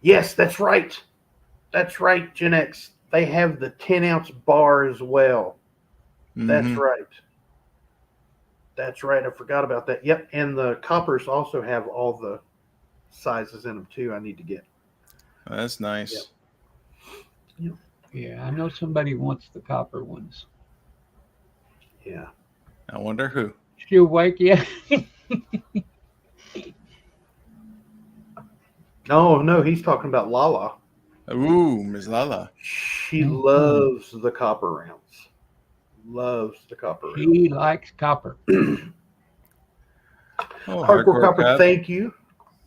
A: Yes, that's right. That's right, Gen X. they have the 10-ounce bar as well. That's
B: Mhm.
A: right. That's right. I forgot about that. Yep. And the coppers also have all the sizes in them too. I need to get.
B: That's nice.
A: Yep. Yep.
C: Yeah, I know somebody wants the copper ones.
A: Yeah.
B: I wonder who.
C: She'll wake you.
A: Oh no, he's talking about Lala.
B: Ooh, Miss Lala.
A: She
C: Mhm.
A: loves the copper rounds. Loves the copper rounds.
C: He likes copper.
B: Oh,
A: Hardcore Copper,
B: Cop.
A: thank you.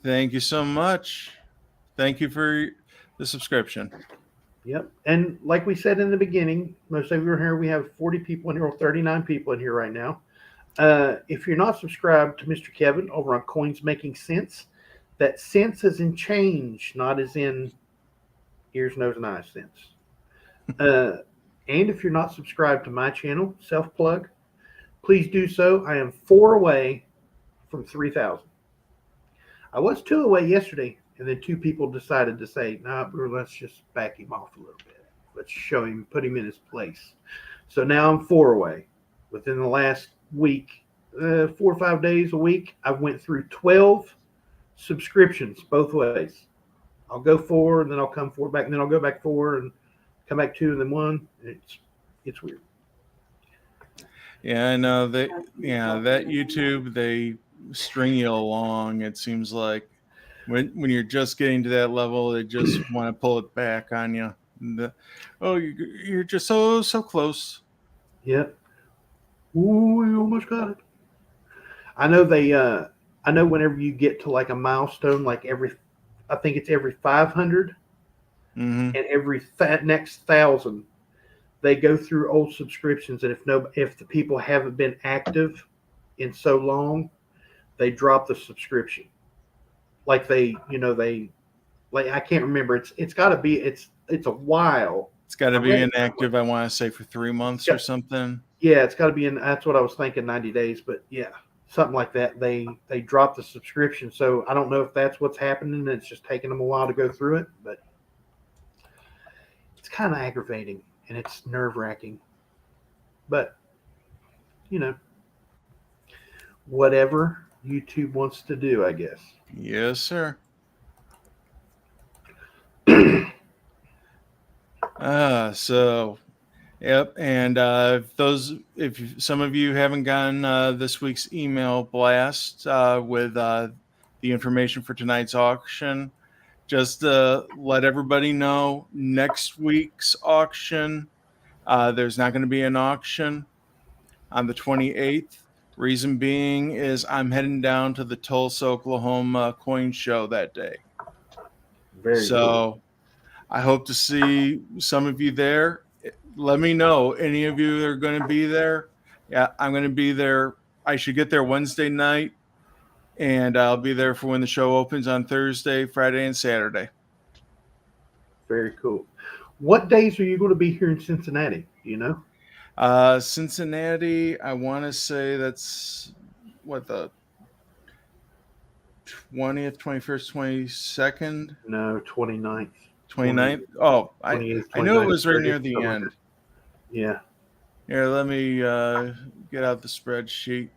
B: Thank you so much. Thank you for the subscription.
A: Yep. And like we said in the beginning, most of you are here. We have 40 people in here, or 39 people in here right now. If you're not subscribed to Mr. Kevin over on Coins Making Sense, that sense is in change, not as in ears, nose, and eyes sense. And if you're not subscribed to my channel, self plug, please do so. I am 4 away from 3,000. I was 2 away yesterday, and then 2 people decided to say, "Nah, bro, let's just back him off a little bit. Let's show him, put him in his place." So now I'm 4 away. Within the last week, 4 or 5 days a week, I've went through 12 subscriptions both ways. I'll go 4, and then I'll come 4 back, and then I'll go back 4, and come back 2, and then 1. It's weird.
B: Yeah, I know that. Yeah, that YouTube, they string you along. It seems like when you're just getting to that level, they just want to pull it back on you. You're just so close.
A: Yep. Ooh, you almost got it. I know they. I know whenever you get to like a milestone, like I think it's every 500,
B: Mm-hmm.
A: and every next 1,000, they go through old subscriptions, and if the people haven't been active in so long, they drop the subscription. Like I can't remember. It's got to be. It's a while.
B: It's got to
A: I
B: be
A: read it
B: inactive. I want to say for 3 months or something.
A: Yeah, it's got to be in. That's what I was thinking. 90 days, but yeah, something like that. They drop the subscription, so I don't know if that's what's happening. It's just taking them a while to go through it, but it's kind of aggravating and it's nerve wracking. But whatever YouTube wants to do, I guess.
B: Yes, sir. Yep. And if some of you haven't gotten this week's email blast with the information for tonight's auction, just let everybody know next week's auction, there's not going to be an auction on the 28th. Reason being is I'm heading down to the Tulsa, Oklahoma coin show that day.
A: Very cool.
B: I hope to see some of you there. Let me know. Any of you that are going to be there? Yeah, I'm going to be there. I should get there Wednesday night, and I'll be there for when the show opens on Thursday, Friday, and Saturday.
A: Very cool. What days are you going to be here in Cincinnati? Do you know?
B: Cincinnati, I want to say that's the 20th, 21st, 22nd?
A: No, 29th.
B: 29th? Oh,
A: 28th,
B: I know it
A: 29th,
B: was right near
A: 30th,
B: the end.
A: Yeah.
B: Here, let me get out the spreadsheet.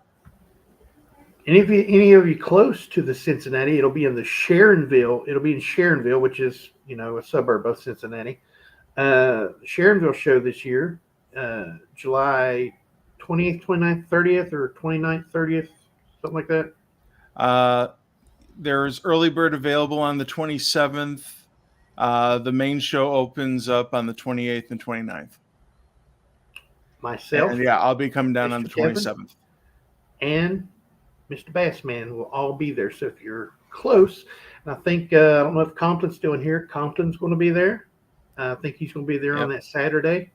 A: And if any of you close to the Cincinnati, it'll be in the Sharonville. It'll be in Sharonville, which is a suburb of Cincinnati. Sharonville show this year, July 20th, 29th, 30th, or 29th, 30th, something like that.
B: There's early bird available on the 27th. The main show opens up on the 28th and 29th.
A: Myself,
B: and yeah, I'll be coming down
A: Mr.
B: on the
A: Kevin,
B: 27th.
A: and Mr. Bassman will all be there. So if you're close, and I think I don't know if Compton's still in here. Compton's going to be there. I think he's going to be there on that Saturday.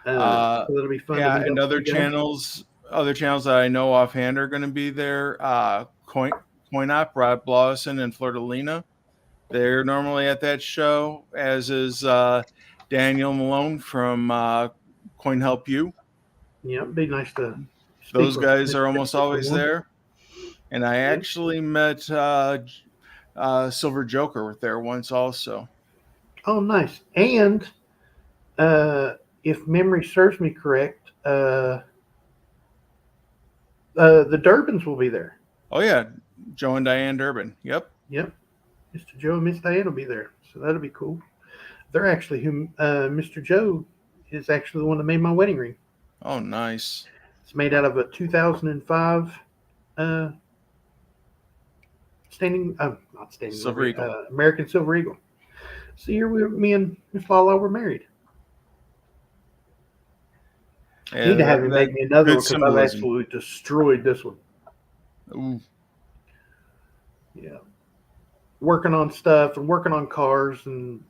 A: So that'll be fun.
B: Yeah, and other channels that I know offhand are going to be there. Coin Op, Rob Blawson and Fleur de Lena. They're normally at that show, as is Daniel Malone from Coin Help You.
A: Yeah, it'd be nice to.
B: Those guys are almost always there. And I actually met Silver Joker there once also.
A: Oh, nice. And If memory serves me correct, the Durbins will be there.
B: Oh yeah, Joe and Diane Durbin. Yep.
A: Yep, Mr. Joe and Miss Diane will be there, so that'll be cool. They're actually who Mr. Joe is actually the one that made my wedding ring.
B: Oh, nice.
A: It's made out of a 2005 uh, not standing
B: Silver Eagle.
A: American Silver Eagle. So here me and Miss Lala were married. I
B: Yeah,
A: need to have him make me another
B: good
A: one because I've
B: symbolism.
A: absolutely destroyed this one.
B: Ooh.
A: Yeah, working on stuff and working on cars and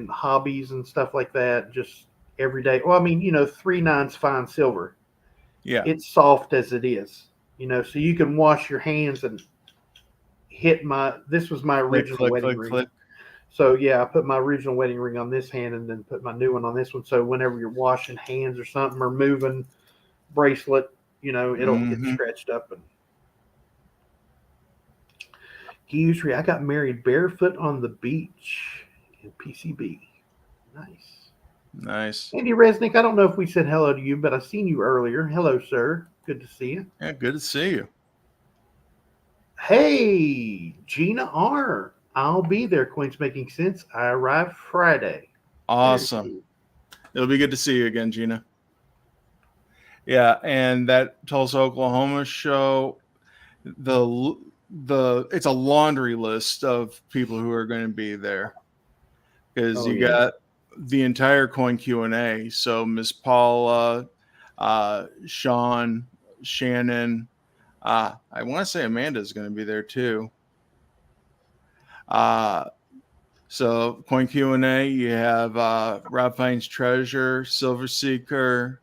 A: hobbies and stuff like that. Just every day. Well, I mean, 3/9's fine silver.
B: Yeah.
A: It's soft as it is, so you can wash your hands and hit this was my
B: Click,
A: original
B: click,
A: wedding
B: click,
A: ring.
B: click.
A: So yeah, I put my original wedding ring on this hand and then put my new one on this one. So whenever you're washing hands or something or moving bracelet, it'll get
B: Mhm.
A: scratched up. And usually I got married barefoot on the beach in PCB. Nice.
B: Nice.
A: Andy Resnick, I don't know if we said hello to you, but I seen you earlier. Hello, sir. Good to see you.
B: Yeah, good to see you.
A: Hey, Gina R. I'll be there. Coins Making Sense. I arrive Friday.
B: Awesome. It'll be good to see you again, Gina. Yeah, and that Tulsa, Oklahoma show, it's a laundry list of people who are going to be there because you got the entire Coin Q&A. So Miss Paula, Sean, Shannon, I want to say Amanda's going to be there too. So Coin Q&A, you have Rob Fine's Treasure, Silver Seeker,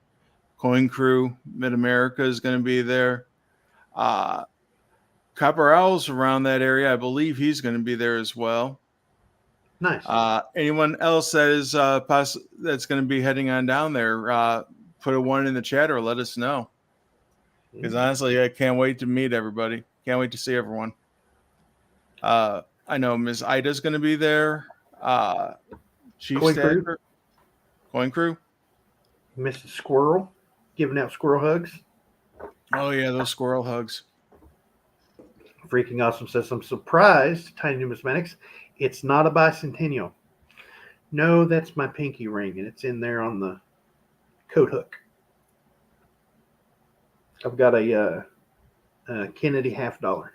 B: Coin Crew, Mid America is going to be there. Copper Owl's around that area. I believe he's going to be there as well.
A: Nice.
B: Anyone else that is that's going to be heading on down there, put a one in the chat or let us know. Because honestly, I can't wait to meet everybody. Can't wait to see everyone. I know Ms. Ida's going to be there. Chief
A: Coin
B: Stagger,
A: Crew.
B: Coin Crew.
A: Mrs. Squirrel giving out squirrel hugs.
B: Oh yeah, those squirrel hugs.
A: Freaking Awesome says, I'm surprised, Tiny Numismatics, it's not a bicentennial. No, that's my pinky ring, and it's in there on the coat hook. I've got a Kennedy $50.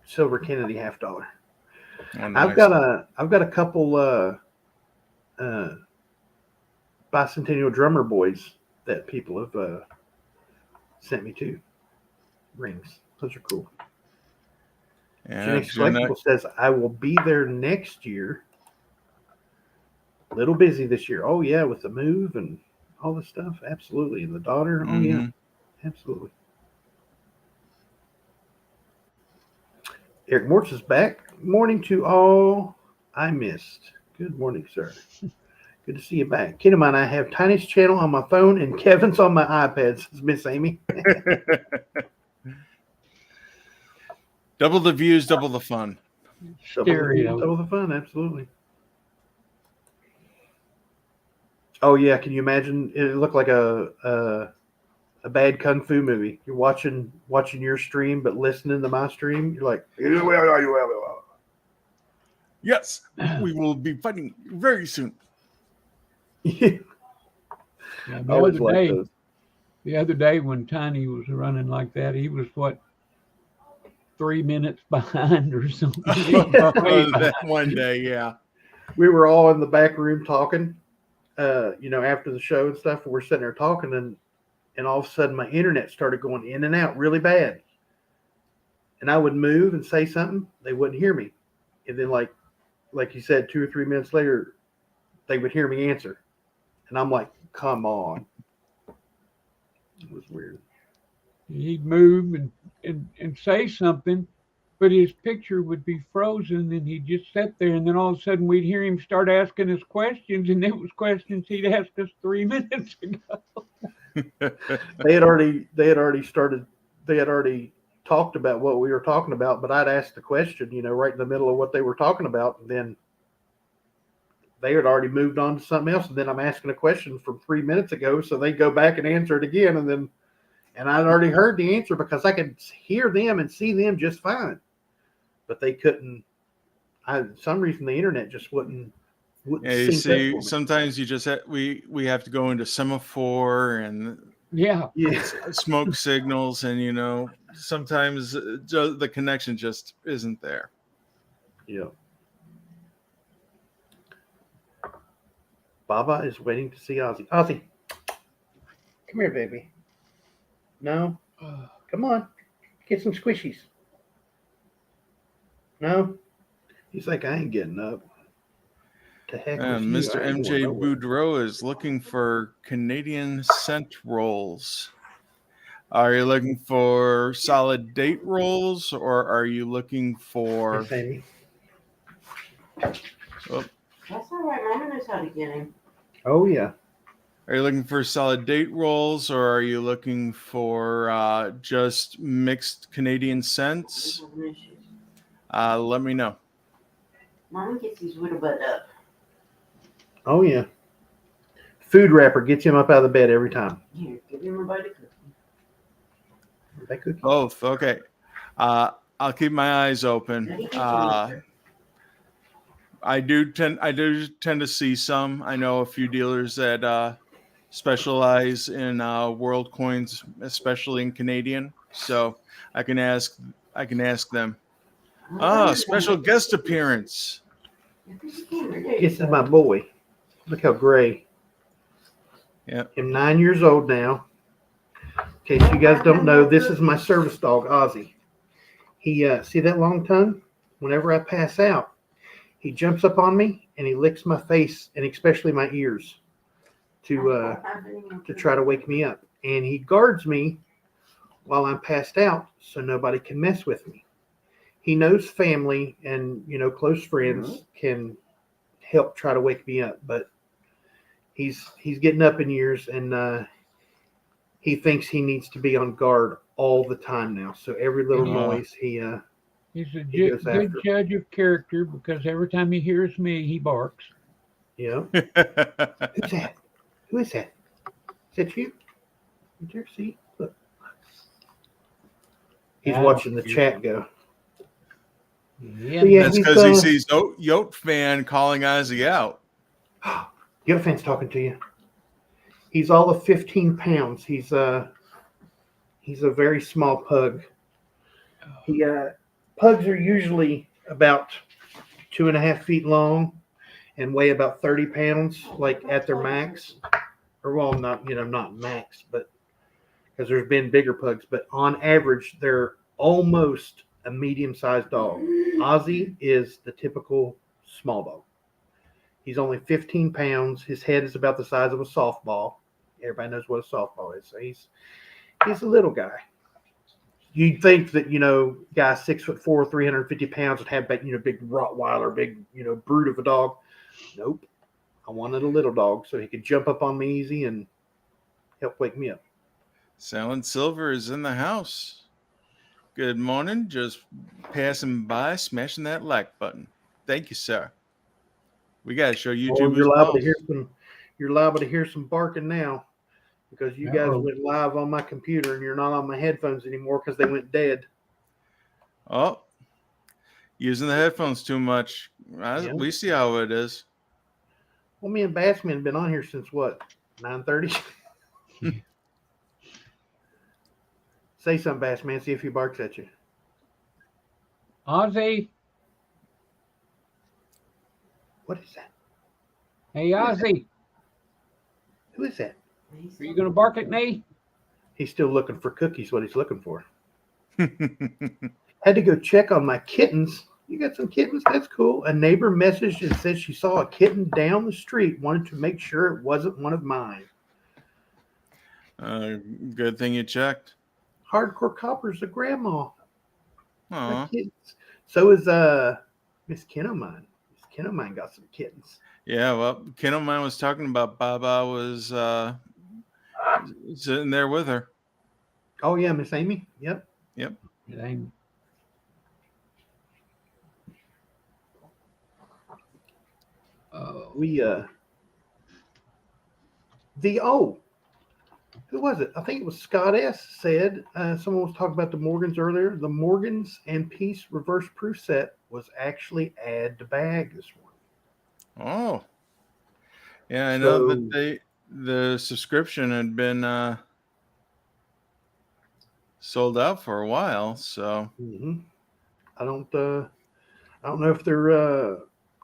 A: Silver Kennedy $50.
B: Oh, nice.
A: I've got a couple bicentennial drummer boys that people have sent me to rings. Those are cool.
B: Yeah,
A: Genix Collectible says, I will be there next year. A little busy this year. Oh, yeah, with the move and all this stuff. Absolutely. And the daughter. Oh, yeah. Absolutely. Eric Mortz is back. Morning to all I missed. Good morning, sir. Good to see you back. Kid of mine, I have Tiny's channel on my phone and Kevin's on my iPad, says Miss Amy.
B: Double the views, double the fun.
A: Double the fun, absolutely. Oh yeah, can you imagine? It looked like a bad kung fu movie. You're watching your stream, but listening to my stream. You're like,
B: yes, we will be fighting very soon.
C: Yeah, the other day when Tiny was running like that, he was 3 minutes behind or something.
B: That one day, yeah.
A: We were all in the back room talking, after the show and stuff. And we're sitting there talking, and all of a sudden my internet started going in and out really bad. And I would move and say something, they wouldn't hear me. And then like you said, 2 or 3 minutes later, they would hear me answer. And I'm like, come on. It was weird.
C: He'd move and say something, but his picture would be frozen and he'd just sit there, and then all of a sudden we'd hear him start asking us questions, and it was questions he'd asked us 3 minutes ago.
A: They had already talked about what we were talking about, but I'd asked the question, right in the middle of what they were talking about, and then they had already moved on to something else. And then I'm asking a question from 3 minutes ago. So they go back and answer it again. And I'd already heard the answer because I could hear them and see them just fine. But they couldn't. For some reason, the internet just wouldn't
B: Yeah, you
A: sync up
B: see,
A: for me.
B: sometimes you just we have to go into semaphore and
C: Yeah.
A: Yeah.
B: smoke signals, and sometimes the connection just isn't there.
A: Yeah. Baba is waiting to see Ozzy. Ozzy, come here, baby. No, come on, get some squishies. No, he's like, I ain't getting up. To heck with you,
B: Mr.
A: I ain't
B: MJ
A: going nowhere.
B: Boudreau is looking for Canadian scent rolls. Are you looking for solid date rolls, or are you looking for?
A: Hey, Sammy.
B: Oh,
D: That's all right. Mama knows how to get him.
A: Oh yeah.
B: are you looking for solid date rolls, or are you looking for just mixed Canadian scents? Let me know.
D: Mama gets his little butt up.
A: Oh yeah. Food wrapper gets him up out of the bed every time.
D: Here, give him a bite of cookie.
A: Is that cookie?
B: Both, okay. I'll keep my eyes open. I do tend to see some. I know a few dealers that specialize in world coins, especially in Canadian. So I can ask them. Special guest appearance.
A: This is my boy. Look how gray.
B: Yeah.
A: I'm 9 years old now. In case you guys don't know, this is my service dog, Ozzy. He see that long tongue? Whenever I pass out, he jumps up on me and he licks my face and especially my ears to try to wake me up. And he guards me while I'm passed out so nobody can mess with me. He knows family and close friends can help try to wake me up, but he's getting up in years and he thinks he needs to be on guard all the time now. So every little noise
C: he's a
A: he goes
C: good
A: after.
C: judge of character because every time he hears me, he barks.
A: Yeah. Who's that? Who is that? Is that you? Did you see? Look. He's watching the chat go.
C: Yeah,
A: So, yeah,
B: That's
A: he's,
B: because he sees Yote fan calling Ozzy out.
A: Yote fan's talking to you. He's all of 15 pounds. He's a very small pug. Pugs are usually about 2.5 feet long and weigh about 30 pounds, like at their max. Or well, not max, but because there's been bigger pugs, but on average they're almost a medium-sized dog. Ozzy is the typical small dog. He's only 15 pounds. His head is about the size of a softball. Everybody knows what a softball is. So he's a little guy. You'd think that, guy 6'4", 350 pounds would have big Rottweiler, big, brute of a dog. Nope. I wanted a little dog so he could jump up on me easy and help wake me up.
B: Silent Silver is in the house. Good morning. Just passing by, smashing that like button. Thank you, sir. We got to show YouTube.
A: You're liable to hear some barking now because you guys went live on my computer and you're not on my headphones anymore because they went dead.
B: Oh, using the headphones too much. We see how it is.
A: Well, me and Bassman have been on here since what, 9:30? Say something, Bassman. See if he barks at you.
C: Ozzy.
A: What is that?
C: Hey, Ozzy.
A: Who is that?
C: Are you going to bark at me?
A: He's still looking for cookies, what he's looking for. Had to go check on my kittens. You got some kittens? That's cool. A neighbor messaged and said she saw a kitten down the street, wanted to make sure it wasn't one of mine.
B: Good thing you checked.
A: Hardcore Copper's a grandma.
B: Aw.
A: So is Miss Kinomine. Miss Kinomine got some kittens.
B: Yeah, well, Kinomine was talking about Baba was sitting there with her.
A: Oh yeah, Miss Amy. Yep. We who was it? I think it was Scott S. said, someone was talking about the Morgans earlier. The Morgans and Peace reverse proof set was actually add to bag this morning.
B: Oh, yeah, I know
A: So,
B: that the subscription had been sold out for a while. So
A: I don't know if they're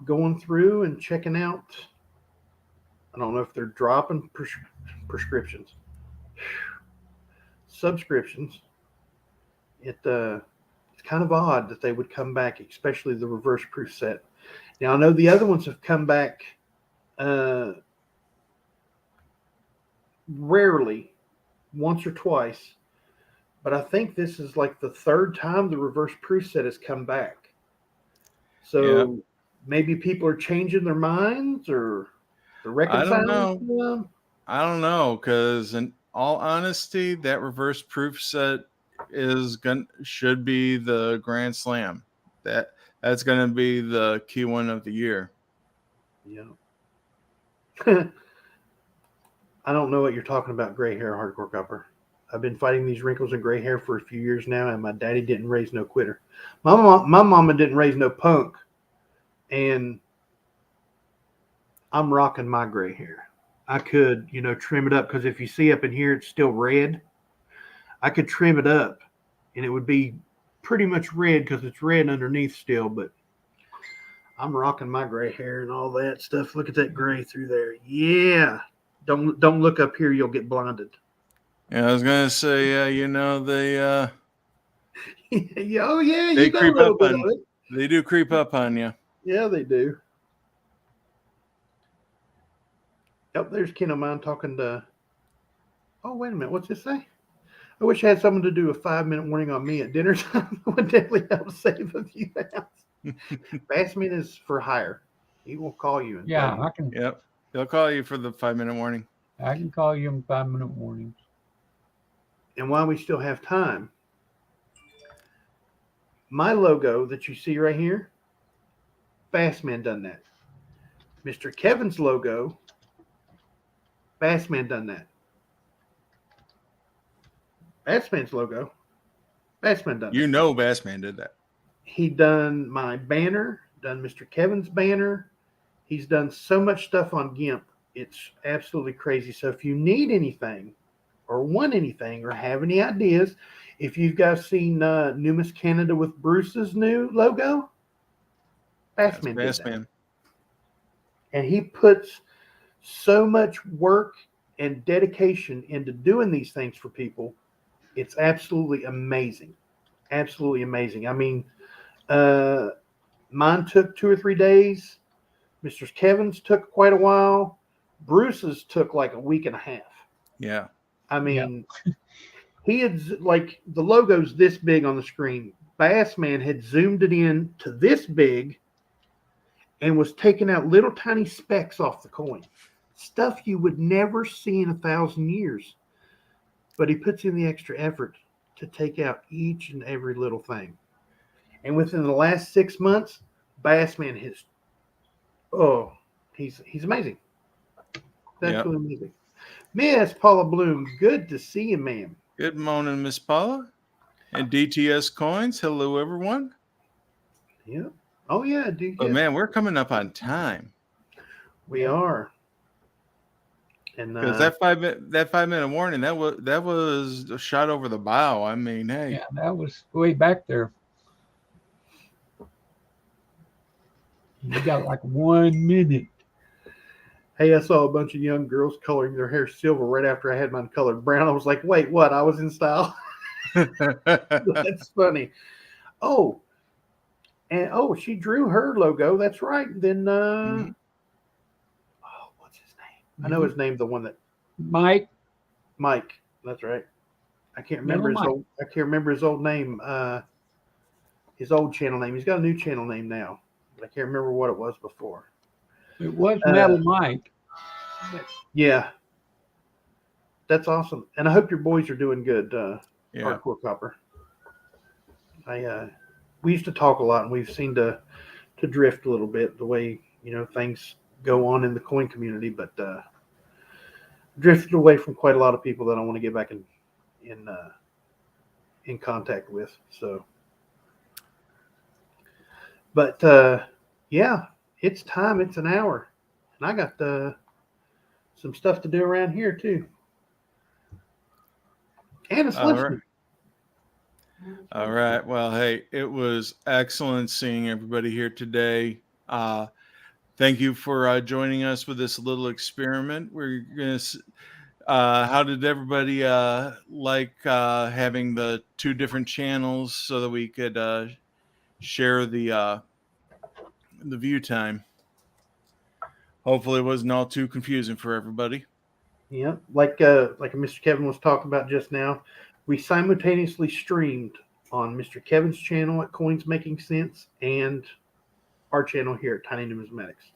A: going through and checking out. I don't know if they're dropping prescriptions, subscriptions. It's kind of odd that they would come back, especially the reverse proof set. Now I know the other ones have come back rarely, once or twice, but I think this is like the third time the reverse proof set has come back. So maybe people are changing their minds or they're reconciling.
B: I don't know, because in all honesty, that reverse proof set should be the Grand Slam. That's gonna be the key one of the year.
A: Yeah. I don't know what you're talking about, gray hair, hardcore copper. I've been fighting these wrinkles and gray hair for a few years now, and my daddy didn't raise no quitter. My mama didn't raise no punk, and I'm rocking my gray hair. I could, trim it up, because if you see up in here, it's still red. I could trim it up, and it would be pretty much red because it's red underneath still, but I'm rocking my gray hair and all that stuff. Look at that gray through there. Yeah. Don't look up here. You'll get blinded.
B: Yeah, I was gonna say, they
A: yeah, oh yeah,
B: they
A: you got
B: creep
A: a little
B: up
A: bit
B: on
A: of it.
B: they do creep up on you.
A: Yeah, they do. Yep, there's Ken of mine talking to. Oh, wait a minute. What's this say? I wish I had someone to do a 5-minute warning on me at dinner time. Would definitely help save a few pounds. Bassman is for hire. He will call you.
C: Yeah, I can.
B: Yep, they'll call you for the 5-minute warning.
C: I can call you in 5-minute warnings.
A: And while we still have time, my logo that you see right here, Bassman done that. Mr. Kevin's logo, Bassman done that. Bassman's logo, Bassman done
B: You
A: that.
B: know Bassman did that.
A: He done my banner, done Mr. Kevin's banner. He's done so much stuff on GIMP. It's absolutely crazy. So if you need anything or want anything or have any ideas, if you've guys seen New Miss Canada with Bruce's new logo, Bassman did that. And he puts so much work and dedication into doing these things for people. It's absolutely amazing. Absolutely amazing. I mean, mine took 2 or 3 days. Mr. Kevin's took quite a while. Bruce's took like a week and a half.
B: Yeah.
A: I mean, he had, like, the logo's this big on the screen. Bassman had zoomed it in to this big and was taking out little tiny specks off the coin. Stuff you would never see in 1,000 years. But he puts in the extra effort to take out each and every little thing. And within the last 6 months, Bassman has, he's amazing. That's really amazing. Miss Paula Bloom, good to see you, ma'am.
B: Good morning, Miss Paula. And DTS Coins, hello, everyone.
A: Yeah. Oh, yeah, dude.
B: Oh, man, we're coming up on time.
A: We are. And
B: because that 5-minute warning, that was a shot over the bow. I mean, hey.
C: Yeah, that was way back there. You got like 1 minute.
A: Hey, I saw a bunch of young girls coloring their hair silver right after I had mine colored brown. I was like, wait, what? I was in style? That's funny. Oh, and she drew her logo. That's right. Then, what's his name? I know his name, the one that
C: Mike.
A: That's right. I can't remember his old name. His old channel name. He's got a new channel name now, but I can't remember what it was before.
C: It was Metal Mike.
A: Yeah. That's awesome. And I hope your boys are doing good, Hardcore Copper. We used to talk a lot, and we've seemed to drift a little bit the way, things go on in the coin community, but drifted away from quite a lot of people that I want to get back in contact with. So, but yeah, it's time. It's an hour, and I got some stuff to do around here too, and it's
B: All
A: listening.
B: right. All right. Well, hey, it was excellent seeing everybody here today. Thank you for joining us with this little experiment. We're going to. How did everybody like having the two different channels so that we could share the view time? Hopefully, it wasn't all too confusing for everybody.
A: Yeah, like Mr. Kevin was talking about just now, we simultaneously streamed on Mr. Kevin's channel at Coins Making Sense and our channel here at Tiny Numismatics.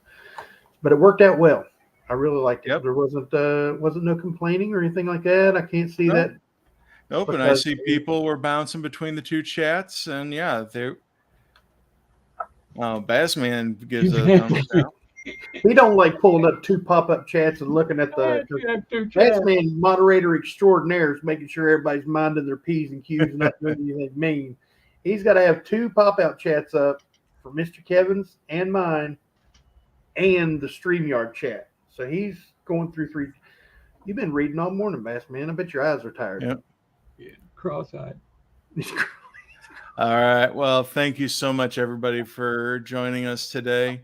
A: But it worked out well. I really liked it.
B: Yep.
A: There wasn't no complaining or anything like that. I can't see that.
B: Nope. And I see people were bouncing between the two chats, and yeah, they. Bassman gives a thumbs down.
A: He don't like pulling up two pop-up chats and looking at the Bassman moderator extraordinaire is making sure everybody's minding their P's and Q's and not doing anything mean. He's got to have two pop-out chats up for Mr. Kevin's and mine and the StreamYard chat. So he's going through three. You've been reading all morning, Bassman. I bet your eyes are tired.
B: Yep.
C: Yeah, cross-eyed.
B: All right. Well, thank you so much, everybody, for joining us today.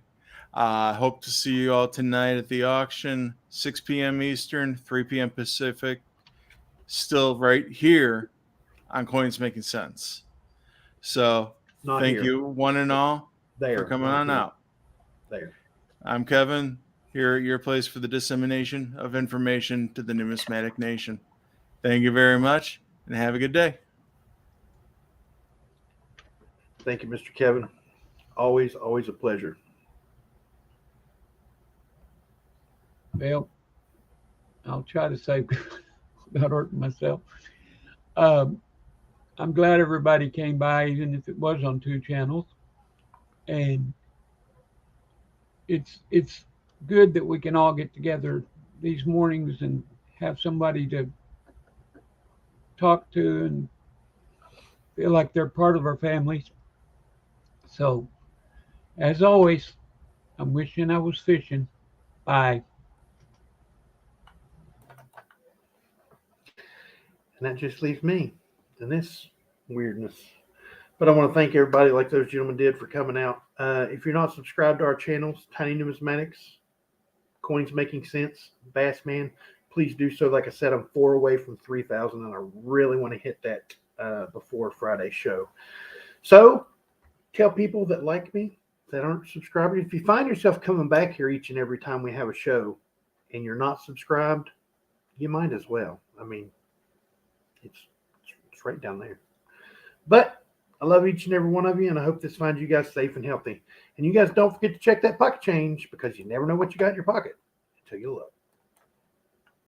B: Hope to see you all tonight at the auction, 6 p.m. Eastern, 3 p.m. Pacific. Still right here on Coins Making Sense. So thank you, one and all, for coming on out.
A: There.
B: I'm Kevin, here at your place for the dissemination of information to the numismatic nation. Thank you very much, and have a good day.
A: Thank you, Mr. Kevin. Always a pleasure.
C: Well, I'll try to say without hurting myself. I'm glad everybody came by, even if it was on two channels. And it's good that we can all get together these mornings and have somebody to talk to and feel like they're part of our families. So, as always, I'm wishing I was fishing. Bye.
A: And that just leaves me in this weirdness. But I want to thank everybody, like those gentlemen did, for coming out. If you're not subscribed to our channels, Tiny Numismatics, Coins Making Sense, Bassman, please do so. Like I said, I'm 4 away from 3,000, and I really want to hit that before Friday's show. So tell people that like me, that aren't subscribers. If you find yourself coming back here each and every time we have a show and you're not subscribed, you might as well. I mean, it's right down there. But I love each and every one of you, and I hope this finds you guys safe and healthy. And you guys don't forget to check that pocket change, because you never know what you got in your pocket until you look.